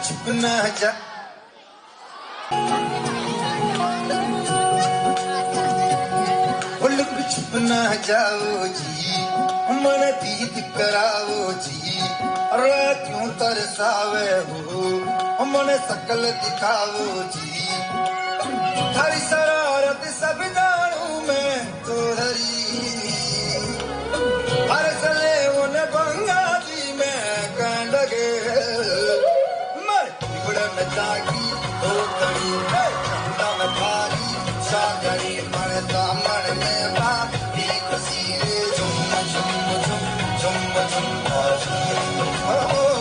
छुप न जा लुक छुप न जाओ जी मन दीद कराओ जी अरे क्यों तरसावे हो मन सकल दिखाओ जी थारी शरारत सब जानू मैं तो हरी हर सले उन बंगा जी में कह लगे मर उड़न जागी तो कड़ी चंदा में थारी सागरी मन दामन में बाती खुशी झुम झुम झुम झुम झुम ओ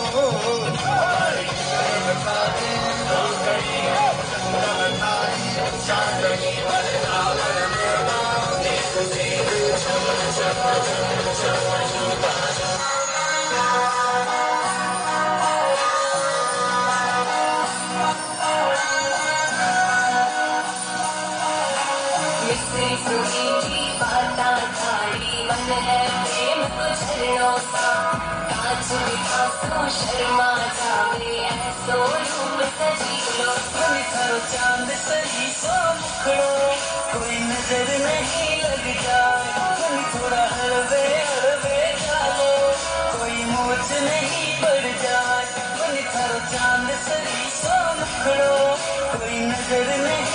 शर्मा जावे ऐसो रूप सजी लो मन थारो चांद सही सो मुखड़ो कोई नजर नहीं लग जाए मन थोड़ा हलवे हलवे डालो कोई मोच नहीं पड़ जाए मन थारो चांद सही सो मुखड़ो कोई नजर नहीं